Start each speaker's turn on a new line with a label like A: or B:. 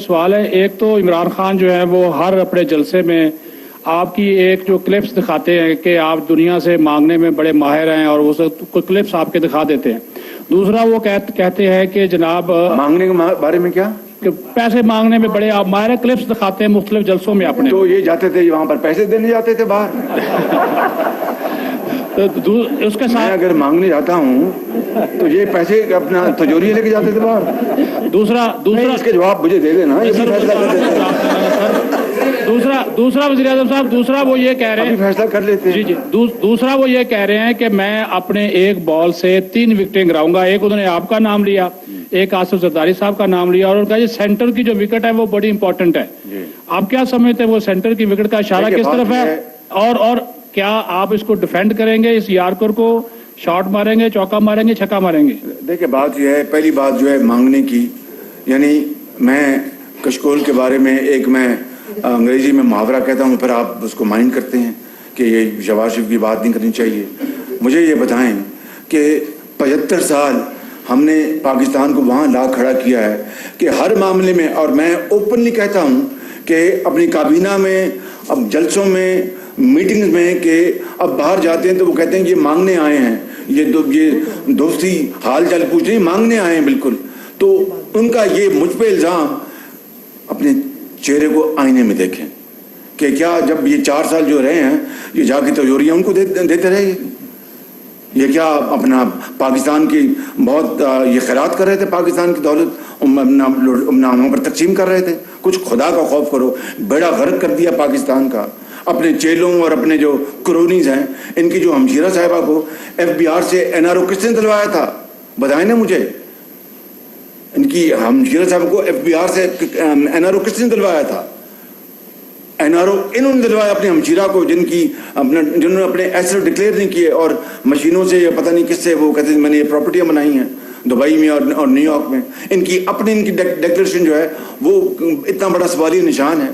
A: سوال ہے، ایک تو عمران خان جو ہے وہ ہر اپنے جلسے میں آپ کی ایک جو کلپس دکھاتے ہیں کہ آپ دنیا سے مانگنے میں بڑے ماہر ہیں اور وہ کوئی کلپس آپ کے دکھا دیتے ہیں. دوسرا وہ کہتے ہیں کہ جناب
B: مانگنے کے بارے میں کیا
A: کہ پیسے مانگنے میں بڑے آپ ماہر، کلپس دکھاتے ہیں مختلف جلسوں میں اپنے.
B: تو یہ جاتے تھے وہاں پر پیسے دینے جاتے تھے باہر.
A: اس کے
B: میں
A: ساتھ
B: اگر مانگنے جاتا ہوں تو یہ پیسے اپنا تجوری لے کے جاتے تھے باہر.
A: دوسرا
B: اس کے جواب مجھے دے دینا. یہ بھی فیصلہ کر دیتے ہیں.
A: دوسرا وزیر اعظم صاحب، دوسرا وہ یہ کہہ رہے ہیں،
B: فیصلہ کر لیتے ہیں.
A: جی دوسرا وہ یہ کہہ رہے ہیں کہ میں اپنے ایک بال سے 3 وکٹیں گراؤں گا. ایک انہوں نے آپ کا نام لیا، ایک آصف زرداری صاحب کا نام لیا، اور ان کا یہ سینٹر کی جو وکٹ ہے وہ بڑی امپورٹنٹ ہے. آپ کیا سمجھتے ہیں وہ سینٹر کی وکٹ کا اشارہ کس طرف ہے؟ اور کیا آپ اس کو ڈیفینڈ کریں گے، اس یارکر کو شاٹ ماریں گے، چوکا ماریں گے، چھکا ماریں گے؟
B: دیکھیں بات یہ ہے، پہلی بات جو ہے مانگنے کی، یعنی میں کشکول کے بارے میں ایک میں انگریزی میں محاورہ کہتا ہوں، پھر آپ اس کو مائنڈ کرتے ہیں کہ یہ شہباز شریف کی بات نہیں کرنی چاہیے. مجھے یہ بتائیں کہ 75 سال ہم نے پاکستان کو وہاں لا کھڑا کیا ہے کہ ہر معاملے میں، اور میں اوپنلی کہتا ہوں کہ اپنی کابینہ میں، اب جلسوں میں، میٹنگز میں، کہ اب باہر جاتے ہیں تو وہ کہتے ہیں کہ یہ مانگنے آئے ہیں، یہ دوستی حال چال پوچھنے مانگنے آئے ہیں بالکل. تو ان کا یہ مجھ پہ الزام، اپنے چہرے کو آئینے میں دیکھیں کہ کیا جب یہ 4 سال جو رہے ہیں یہ جا کے تجوریاں ان کو دیتے رہے. یہ کیا اپنا پاکستان کی بہت یہ خیرات کر رہے تھے، پاکستان کی دولت وہاں پر تقسیم کر رہے تھے. کچھ خدا کا خوف کرو. بیڑا غرق کر دیا پاکستان کا. اپنے چیلوں اور اپنے جو کرونیز ہیں، ان کی جو ہمشیرہ صاحبہ کو FBR سے NRO کس نے دلوایا تھا؟ بتائیں نا مجھے. ان کی ہمشیرہ صاحب کو FBR سے NRO کس نے دلوایا تھا؟ NRO انہوں نے دلوایا اپنے ہمشیرہ کو، جنہوں نے اپنے ایسٹ ڈکلیئر نہیں کیے، اور مشینوں سے یا پتہ نہیں کس سے وہ کہتے ہیں میں نے یہ پراپرٹیاں بنائی ہیں دبئی میں اور نیو یارک میں. ان کی ڈکلیریشن جو ہے وہ اتنا بڑا سوالی نشان ہے.